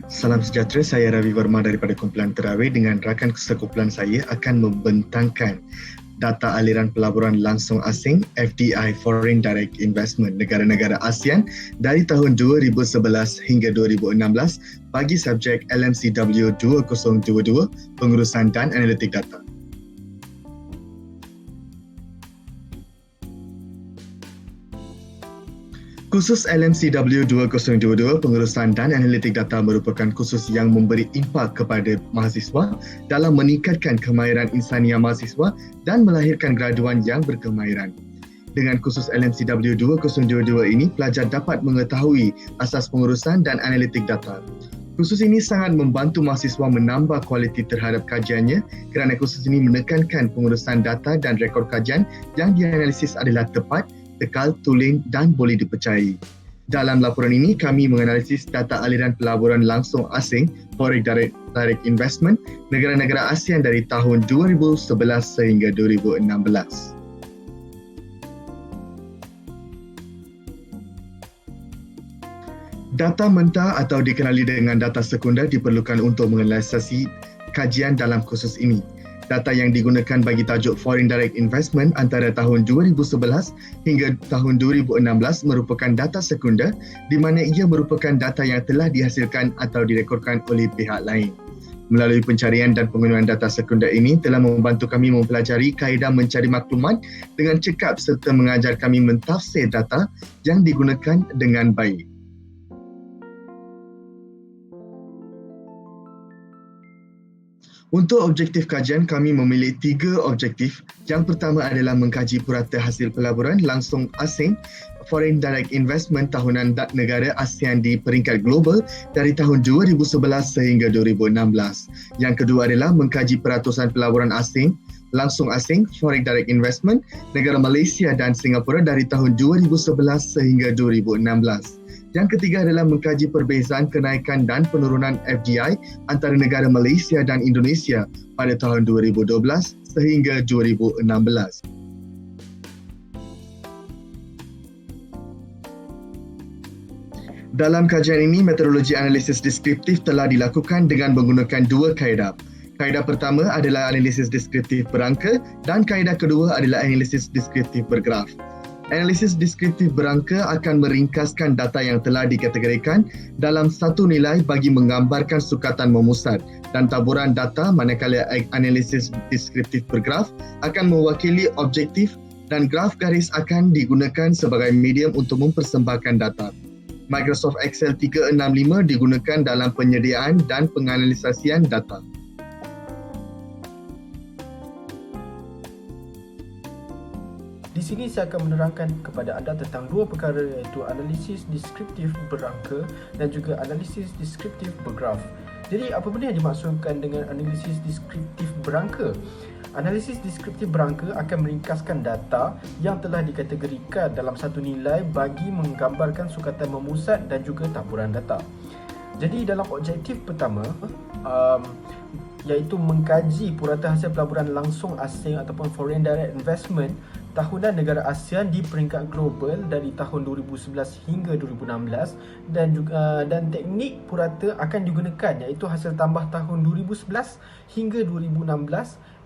Salam sejahtera, saya Ravi Verma daripada Kumpulan Terawih dengan rakan sekumpulan saya akan membentangkan data aliran pelaburan langsung asing FDI Foreign Direct Investment negara-negara ASEAN dari tahun 2011 hingga 2016 bagi subjek LMCW 2022 pengurusan dan analitik data. Khusus LMCW 2022 pengurusan dan analitik data merupakan khusus yang memberi impak kepada mahasiswa dalam meningkatkan kemahiran insania mahasiswa dan melahirkan graduan yang berkemahiran. Dengan khusus LMCW 2022 ini, pelajar dapat mengetahui asas pengurusan dan analitik data. Khusus ini sangat membantu mahasiswa menambah kualiti terhadap kajiannya kerana khusus ini menekankan pengurusan data dan rekod kajian yang dianalisis adalah tepat, tekal, tulen dan boleh dipercayai. Dalam laporan ini, kami menganalisis data aliran pelaburan langsung asing Foreign Direct Investment negara-negara ASEAN dari tahun 2011 sehingga 2016. Data mentah atau dikenali dengan data sekunder diperlukan untuk menganalisasi kajian dalam khusus ini. Data yang digunakan bagi tajuk Foreign Direct Investment antara tahun 2011 hingga tahun 2016 merupakan data sekunder di mana ia merupakan data yang telah dihasilkan atau direkodkan oleh pihak lain. Melalui pencarian dan penggunaan data sekunder ini telah membantu kami mempelajari kaedah mencari maklumat dengan cekap serta mengajar kami mentafsir data yang digunakan dengan baik. Untuk objektif kajian, kami memilih 3 objektif. Yang pertama adalah mengkaji purata hasil pelaburan langsung asing Foreign Direct Investment tahunan negara ASEAN di peringkat global dari tahun 2011 sehingga 2016. Yang kedua adalah mengkaji peratusan pelaburan asing langsung asing Foreign Direct Investment negara Malaysia dan Singapura dari tahun 2011 sehingga 2016. Yang ketiga adalah mengkaji perbezaan kenaikan dan penurunan FDI antara negara Malaysia dan Indonesia pada tahun 2012 sehingga 2016. Dalam kajian ini, metodologi analisis deskriptif telah dilakukan dengan menggunakan 2 kaedah. Kaedah pertama adalah analisis deskriptif berangka dan kaedah kedua adalah analisis deskriptif bergraf. Analisis deskriptif berangka akan meringkaskan data yang telah dikategorikan dalam satu nilai bagi menggambarkan sukatan memusat dan taburan data, manakala analisis deskriptif bergraf akan mewakili objektif dan graf garis akan digunakan sebagai medium untuk mempersembahkan data. Microsoft Excel 365 digunakan dalam penyediaan dan penganalisasian data. Di sini saya akan menerangkan kepada anda tentang 2 perkara iaitu analisis deskriptif berangka dan juga analisis deskriptif bergraf. Jadi apa benda yang dimaksudkan dengan analisis deskriptif berangka? Analisis deskriptif berangka akan meringkaskan data yang telah dikategorikan dalam satu nilai bagi menggambarkan sukatan memusat dan juga taburan data. Jadi dalam objektif pertama iaitu mengkaji purata hasil pelaburan langsung asing ataupun foreign direct investment tahunan negara ASEAN di peringkat global dari tahun 2011 hingga 2016 dan teknik purata akan digunakan iaitu hasil tambah tahun 2011 hingga 2016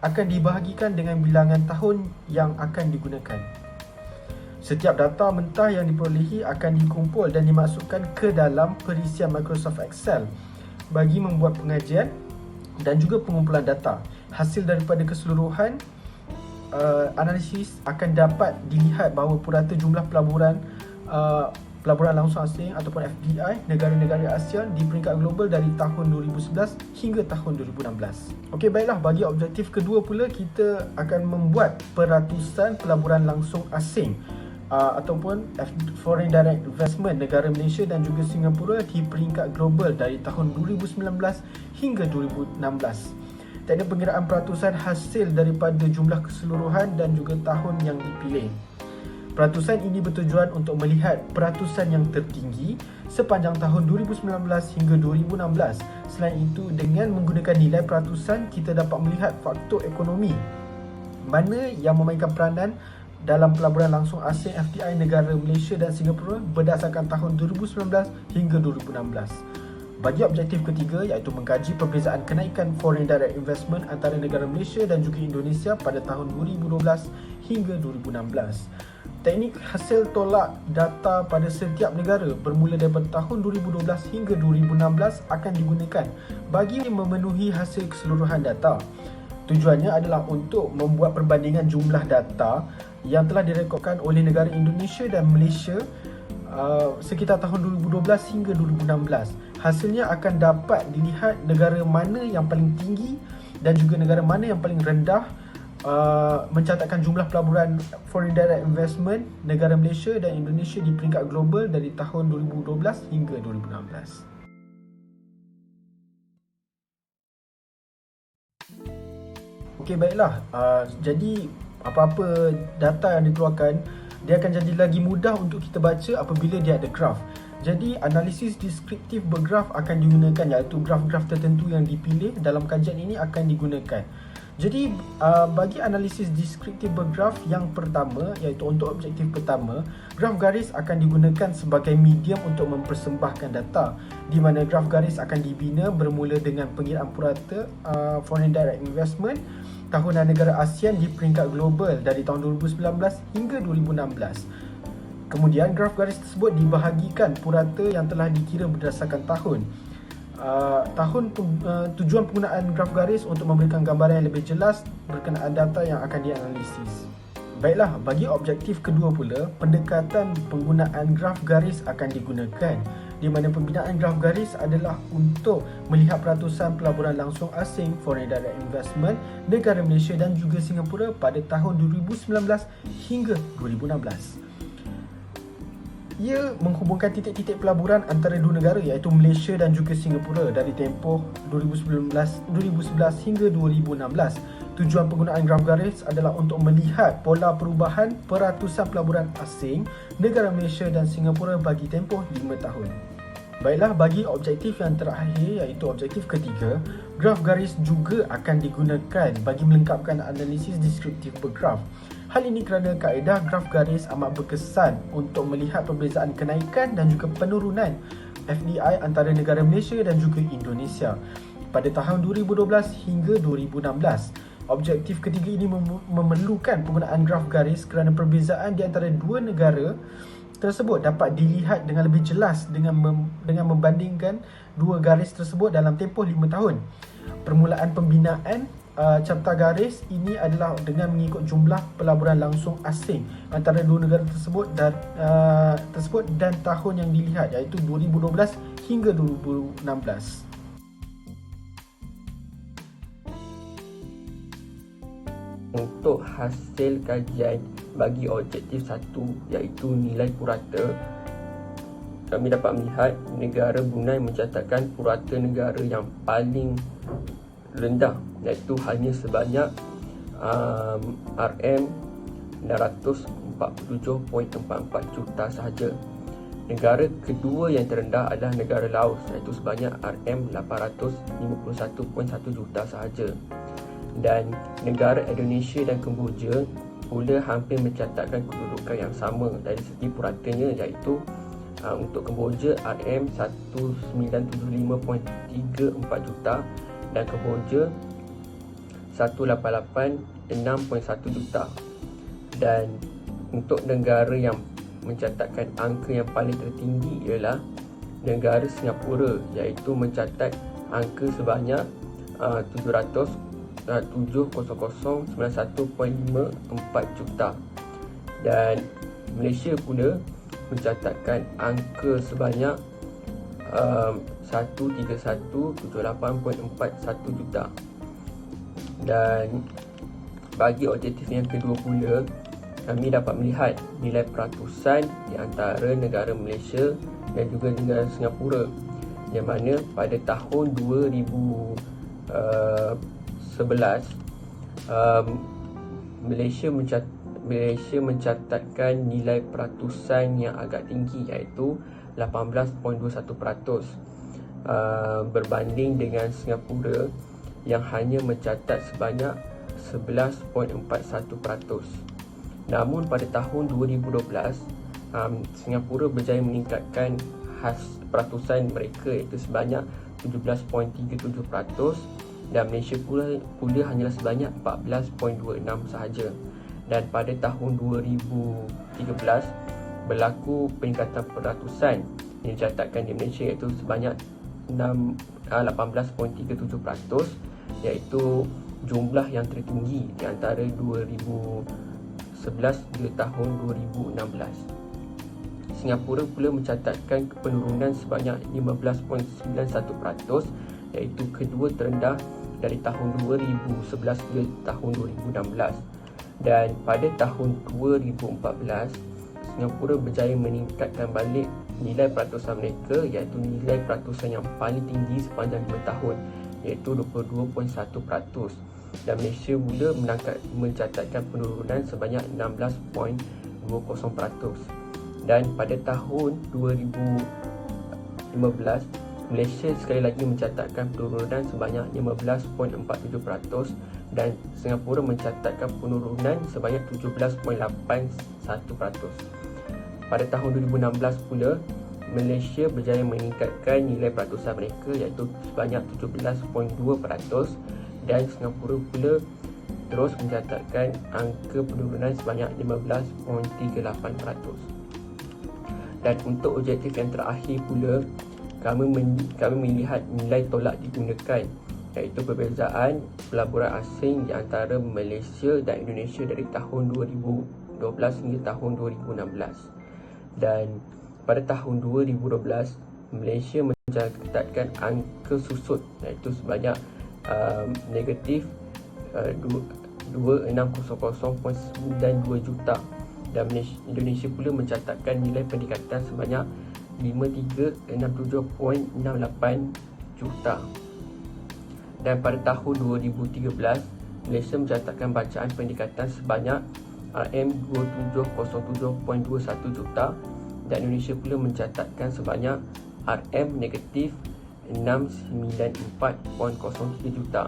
akan dibahagikan dengan bilangan tahun yang akan digunakan. Setiap data mentah yang diperolehi akan dikumpul dan dimasukkan ke dalam perisian Microsoft Excel bagi membuat pengajian dan juga pengumpulan data. Hasil daripada keseluruhan analisis akan dapat dilihat bahawa purata jumlah pelaburan langsung asing ataupun FDI negara-negara ASEAN di peringkat global dari tahun 2011 hingga tahun 2016. Okey, baiklah, bagi objektif kedua pula kita akan membuat peratusan pelaburan langsung asing ataupun foreign direct investment negara Malaysia dan juga Singapura di peringkat global dari tahun 2019 hingga 2016. Teknik pengiraan peratusan hasil daripada jumlah keseluruhan dan juga tahun yang dipilih. Peratusan ini bertujuan untuk melihat peratusan yang tertinggi sepanjang tahun 2019 hingga 2016. Selain itu, dengan menggunakan nilai peratusan, kita dapat melihat faktor ekonomi mana yang memainkan peranan dalam pelaburan langsung asing FDI negara Malaysia dan Singapura berdasarkan tahun 2019 hingga 2016. Bagi objektif ketiga iaitu mengkaji perbezaan kenaikan foreign direct investment antara negara Malaysia dan juga Indonesia pada tahun 2012 hingga 2016. Teknik hasil tolak data pada setiap negara bermula daripada tahun 2012 hingga 2016 akan digunakan bagi memenuhi hasil keseluruhan data. Tujuannya adalah untuk membuat perbandingan jumlah data yang telah direkodkan oleh negara Indonesia dan Malaysia sekitar tahun 2012 hingga 2016. Hasilnya akan dapat dilihat negara mana yang paling tinggi dan juga negara mana yang paling rendah mencatatkan jumlah pelaburan foreign direct investment negara Malaysia dan Indonesia di peringkat global dari tahun 2012 hingga 2016. Okey, baiklah. Jadi apa-apa data yang dikeluarkan, dia akan jadi lagi mudah untuk kita baca apabila dia ada graf. Jadi analisis deskriptif bergraf akan digunakan, iaitu graf-graf tertentu yang dipilih dalam kajian ini akan digunakan. Jadi bagi analisis deskriptif bergraf yang pertama, iaitu untuk objektif pertama, graf garis akan digunakan sebagai medium untuk mempersembahkan data, di mana graf garis akan dibina bermula dengan pengiraan purata foreign direct investment tahunan negara ASEAN di peringkat global dari tahun 2019 hingga 2016. Kemudian graf garis tersebut dibahagikan purata yang telah dikira berdasarkan tahun. Tujuan penggunaan graf garis untuk memberikan gambaran yang lebih jelas berkenaan data yang akan dianalisis. Baiklah, bagi objektif kedua pula, pendekatan penggunaan graf garis akan digunakan, di mana pembinaan graf garis adalah untuk melihat peratusan pelaburan langsung asing foreign direct investment negara Malaysia dan juga Singapura pada tahun 2019 hingga 2016. Ia menghubungkan titik-titik pelaburan antara dua negara iaitu Malaysia dan juga Singapura dari tempoh 2011 hingga 2016. Tujuan penggunaan graf garis adalah untuk melihat pola perubahan peratusan pelaburan asing negara Malaysia dan Singapura bagi tempoh 5 tahun. Baiklah, bagi objektif yang terakhir iaitu objektif ketiga, graf garis juga akan digunakan bagi melengkapkan analisis deskriptif bergraf. Hal ini kerana kaedah graf garis amat berkesan untuk melihat perbezaan kenaikan dan juga penurunan FDI antara negara Malaysia dan juga Indonesia pada tahun 2012 hingga 2016. Objektif ketiga ini memerlukan penggunaan graf garis kerana perbezaan di antara dua negara tersebut dapat dilihat dengan lebih jelas dengan membandingkan dua garis tersebut dalam tempoh 5 tahun. Permulaan pembinaan carta garis ini adalah dengan mengikut jumlah pelaburan langsung asing antara dua negara tersebut dan tahun yang dilihat iaitu 2012 hingga 2016. Untuk hasil kajian bagi objektif 1 iaitu nilai purata, kami dapat melihat negara Brunei mencatatkan purata negara yang paling rendah iaitu hanya sebanyak RM647.44 juta sahaja. Negara kedua yang terendah adalah negara Laos iaitu sebanyak RM851.1 juta sahaja. Dan negara Indonesia dan Kemboja pula hampir mencatatkan kedudukan yang sama dari segi puratanya, iaitu untuk Kemboja RM1975.34 juta dan Kemboja 188.6.1 juta. Dan untuk negara yang mencatatkan angka yang paling tertinggi ialah negara Singapura, iaitu mencatat angka sebanyak 700,91.54 juta. Dan Malaysia pula mencatatkan angka sebanyak 131.78.41 juta. Dan bagi objektif yang kedua pula, kami dapat melihat nilai peratusan di antara negara Malaysia dan juga negara Singapura, yang mana pada tahun 2011 Malaysia mencatatkan nilai peratusan yang agak tinggi iaitu 18.21% berbanding dengan Singapura yang hanya mencatat sebanyak 11.41%. Namun pada tahun 2012 Singapura berjaya meningkatkan peratusan mereka iaitu sebanyak 17.37%, dan Malaysia pula hanyalah sebanyak 14.26 sahaja. Dan pada tahun 2013 berlaku peningkatan peratusan yang dicatatkan di Malaysia iaitu sebanyak 18.37%, iaitu jumlah yang tertinggi di antara 2011 hingga tahun 2016. Singapura pula mencatatkan penurunan sebanyak 15.91%, iaitu kedua terendah dari tahun 2011 hingga tahun 2016. Dan pada tahun 2014, Singapura berjaya meningkatkan balik nilai peratusan mereka, iaitu nilai peratusan yang paling tinggi sepanjang 5 tahun, iaitu 22.1%. Dan Malaysia pula mencatatkan penurunan sebanyak 16.20%. Dan pada tahun 2015, Malaysia sekali lagi mencatatkan penurunan sebanyak 15.47%, dan Singapura mencatatkan penurunan sebanyak 17.81%. Pada tahun 2016 pula, Malaysia berjaya meningkatkan nilai peratusan mereka iaitu sebanyak 17.2%, dan Singapura pula terus mencatatkan angka penurunan sebanyak 15.38%. Dan untuk objektif yang terakhir pula, kami melihat nilai tolak digunakan, iaitu perbezaan pelaburan asing di antara Malaysia dan Indonesia dari tahun 2012 hingga tahun 2016. Dan pada tahun 2012, Malaysia mencatatkan angka susut iaitu sebanyak negatif 2600.92 juta, dan Indonesia pula mencatatkan nilai peningkatan sebanyak 5367.68 juta. Dan pada tahun 2013, Malaysia mencatatkan bacaan peningkatan sebanyak RM2707.21 juta, dan Indonesia pula mencatatkan sebanyak RM negatif 694.03 juta.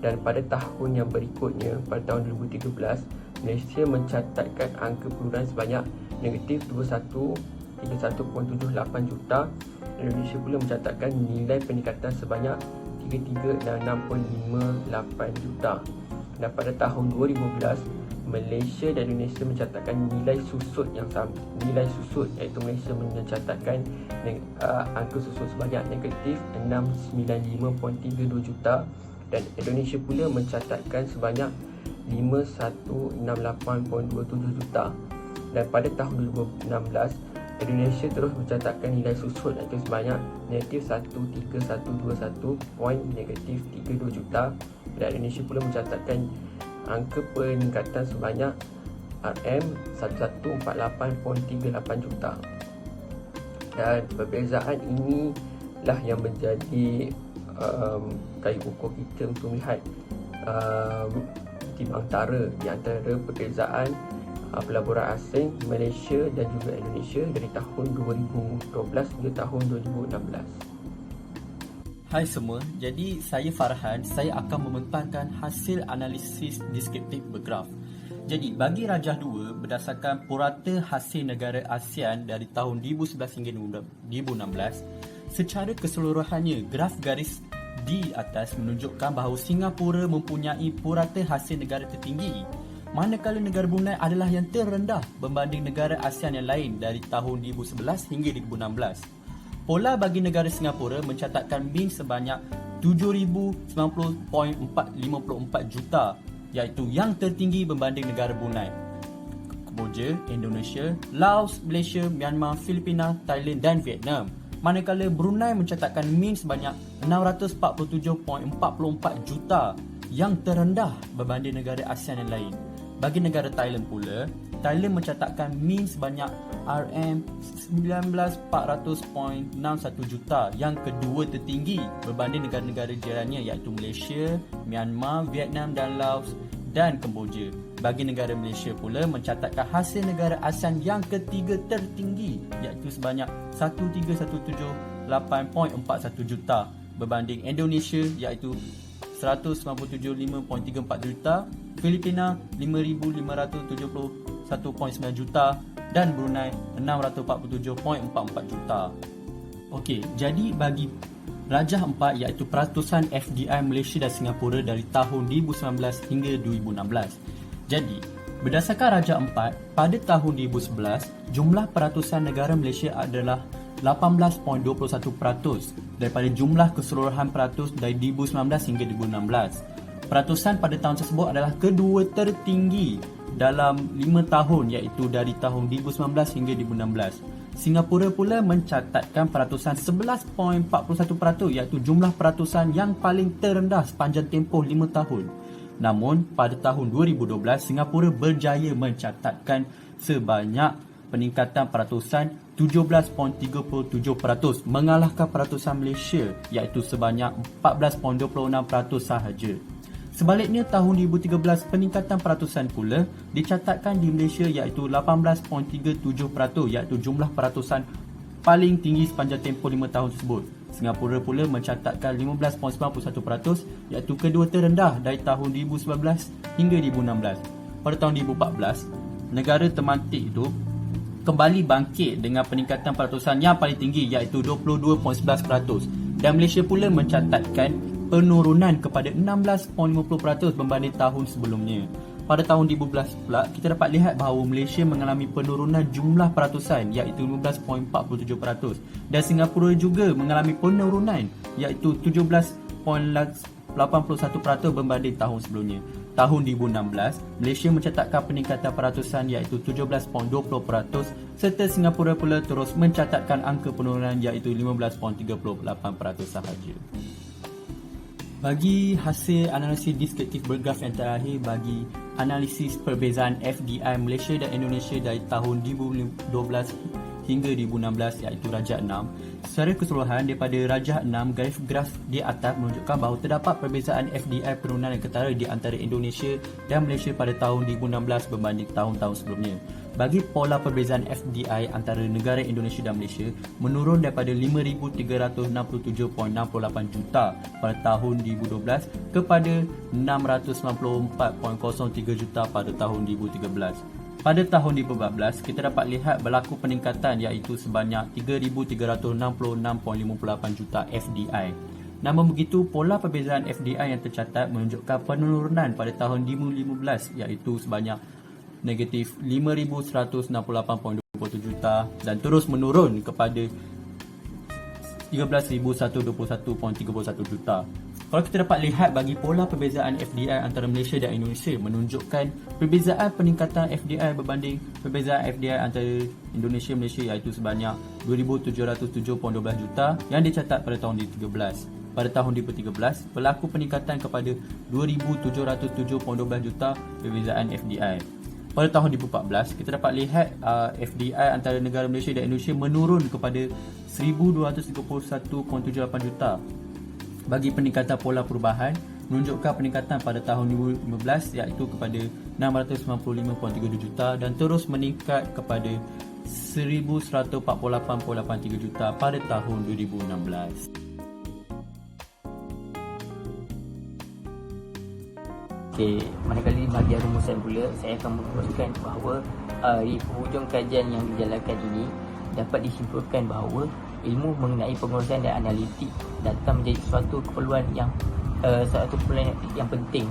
Dan pada tahun yang berikutnya, pada tahun 2013, Malaysia mencatatkan angka penurunan sebanyak negatif 2131.78 juta. Indonesia pula mencatatkan nilai peningkatan sebanyak 3366.58 juta. Dan pada tahun 2012, Malaysia dan Indonesia mencatatkan nilai susut yang sama. Nilai susut iaitu Malaysia mencatatkan angka susut sebanyak negatif 695.32 juta, dan Indonesia pula mencatatkan sebanyak 5168.27 juta. Dan pada tahun 2016, Indonesia terus mencatatkan nilai susut iaitu sebanyak negatif 13121.32 juta, dan Indonesia pula mencatatkan angka peningkatan sebanyak RM1148.38 juta. Dan perbezaan inilah yang menjadi kayu ukur kita untuk melihat timbang tara di antara perbezaan pelaburan asing Malaysia dan juga Indonesia dari tahun 2012 hingga tahun 2016. Hai semua, jadi saya Farhan, saya akan membentangkan hasil analisis deskriptif bergraf. Jadi bagi Rajah 2, berdasarkan purata hasil negara ASEAN dari tahun 2011 hingga 2016, secara keseluruhannya graf garis di atas menunjukkan bahawa Singapura mempunyai purata hasil negara tertinggi, manakala negara Brunei adalah yang terendah berbanding negara ASEAN yang lain dari tahun 2011 hingga 2016. Pola bagi negara Singapura mencatatkan min sebanyak 7,090.54 juta, iaitu yang tertinggi berbanding negara Brunei, Kemboja, Indonesia, Laos, Malaysia, Myanmar, Filipina, Thailand dan Vietnam. Manakala Brunei mencatatkan min sebanyak 647.44 juta, yang terendah berbanding negara ASEAN yang lain. Bagi negara Thailand pula, Thailand mencatatkan min sebanyak RM19,400.61 juta, yang kedua tertinggi berbanding negara-negara jirannya iaitu Malaysia, Myanmar, Vietnam dan Laos dan Kemboja. Bagi negara Malaysia pula mencatatkan hasil negara ASEAN yang ketiga tertinggi iaitu sebanyak 1317.8.41 juta berbanding Indonesia iaitu 197.5.34 juta, Filipina 5,571.9 juta dan Brunei 647.44 juta. Okey, jadi bagi Rajah 4 iaitu peratusan FDI Malaysia dan Singapura dari tahun 2019 hingga 2016. Jadi, berdasarkan Rajah 4, pada tahun 2011, jumlah peratusan negara Malaysia adalah 18.21% daripada jumlah keseluruhan peratus dari 2019 hingga 2016. Peratusan pada tahun tersebut adalah kedua tertinggi dalam 5 tahun iaitu dari tahun 2019 hingga 2016. Singapura pula mencatatkan peratusan 11.41% iaitu jumlah peratusan yang paling terendah sepanjang tempoh 5 tahun. Namun, pada tahun 2012, Singapura berjaya mencatatkan sebanyak peningkatan peratusan 17.37%, mengalahkan peratusan Malaysia iaitu sebanyak 14.26% sahaja. Sebaliknya, tahun 2013, peningkatan peratusan pula dicatatkan di Malaysia iaitu 18.37% iaitu jumlah peratusan paling tinggi sepanjang tempoh 5 tahun tersebut. Singapura pula mencatatkan 15.91% iaitu kedua terendah dari tahun 2019 hingga 2016. Pada tahun 2014, negara temantik itu kembali bangkit dengan peningkatan peratusan yang paling tinggi iaitu 22.11% dan Malaysia pula mencatatkan penurunan kepada 16.50% berbanding tahun sebelumnya. Pada tahun 2012 pula, kita dapat lihat bahawa Malaysia mengalami penurunan jumlah peratusan iaitu 15.47% dan Singapura juga mengalami penurunan iaitu 17.81% berbanding tahun sebelumnya. Tahun 2016, Malaysia mencatatkan peningkatan peratusan iaitu 17.20% serta Singapura pula terus mencatatkan angka penurunan iaitu 15.38% sahaja. Bagi hasil analisis deskriptif bergraf yang terakhir bagi analisis perbezaan FDI Malaysia dan Indonesia dari tahun 2012 hingga 2016 iaitu Rajah 6. Secara keseluruhan daripada Rajah 6, graf di atas menunjukkan bahawa terdapat perbezaan FDI penurunan yang ketara di antara Indonesia dan Malaysia pada tahun 2016 berbanding tahun-tahun sebelumnya. Bagi pola perbezaan FDI antara negara Indonesia dan Malaysia menurun daripada 5,367.68 juta pada tahun 2012 kepada 694.03 juta pada tahun 2013. Pada tahun 2014, kita dapat lihat berlaku peningkatan iaitu sebanyak 3,366.58 juta FDI. Namun begitu, pola perbezaan FDI yang tercatat menunjukkan penurunan pada tahun 2015 iaitu sebanyak negatif 5,168.27 juta dan terus menurun kepada 13,121.31 juta. Kalau kita dapat lihat bagi pola perbezaan FDI antara Malaysia dan Indonesia menunjukkan perbezaan peningkatan FDI berbanding perbezaan FDI antara Indonesia dan Malaysia iaitu sebanyak 2,707.12 juta yang dicatat pada tahun 2013. Pada tahun 2013 berlaku peningkatan kepada 2,707.12 juta perbezaan FDI. Pada tahun 2014 kita dapat lihat FDI antara negara Malaysia dan Indonesia menurun kepada 1,231.78 juta. Bagi peningkatan pola perubahan menunjukkan peningkatan pada tahun 2015 iaitu kepada 695.32 juta dan terus meningkat kepada 1,148.83 juta pada tahun 2016. Okey, manakala di bahagian rumusan pula, saya akan meneruskan bahawa di hujung kajian yang dijalankan ini dapat disimpulkan bahawa ilmu mengenai pengurusan dan analitik data menjadi suatu keperluan yang penting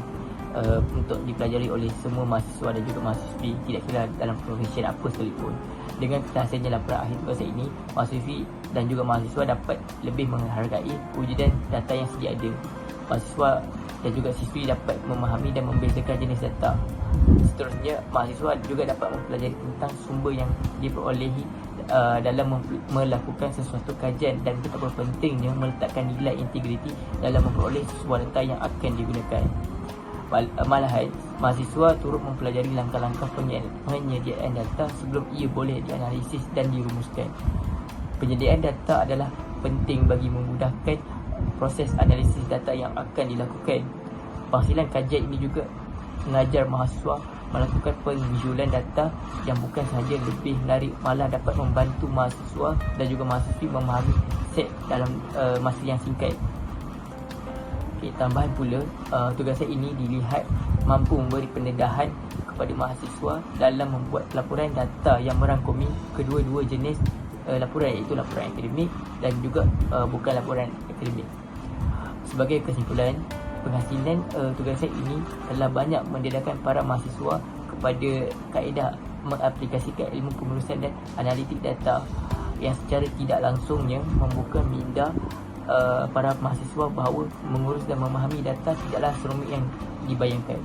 untuk dipelajari oleh semua mahasiswa dan juga mahasiswi, tidak kira dalam profesi apa sekalipun. Dengan terhasilnya laporan akhir tugas ini, mahasiswi dan juga mahasiswa dapat lebih menghargai wujudan data yang sedia ada. Mahasiswa dan juga siswi dapat memahami dan membezakan jenis data. Seterusnya, mahasiswa juga dapat mempelajari tentang sumber yang diperolehi dalam melakukan sesuatu kajian dan betapa pentingnya meletakkan nilai integriti dalam memperoleh sebuah data yang akan digunakan. Malahan, mahasiswa turut mempelajari langkah-langkah penyediaan data sebelum ia boleh dianalisis dan dirumuskan. Penyediaan data adalah penting bagi memudahkan proses analisis data yang akan dilakukan. Penghasilan kajian ini juga mengajar mahasiswa melakukan penvisualan data yang bukan sahaja lebih menarik, malah dapat membantu mahasiswa dan juga mahasiswi memahami set dalam masa yang singkat. Okay, tambahan pula, tugasan ini dilihat mampu memberi pendedahan kepada mahasiswa dalam membuat laporan data yang merangkumi kedua-dua jenis laporan, iaitu laporan akademik dan juga bukan laporan akademik. Sebagai kesimpulan, penghasilan tugasan ini telah banyak mendedahkan para mahasiswa kepada kaedah mengaplikasikan ilmu pengurusan dan analitik data yang secara tidak langsungnya membuka minda para mahasiswa bahawa mengurus dan memahami data tidaklah serumit yang dibayangkan.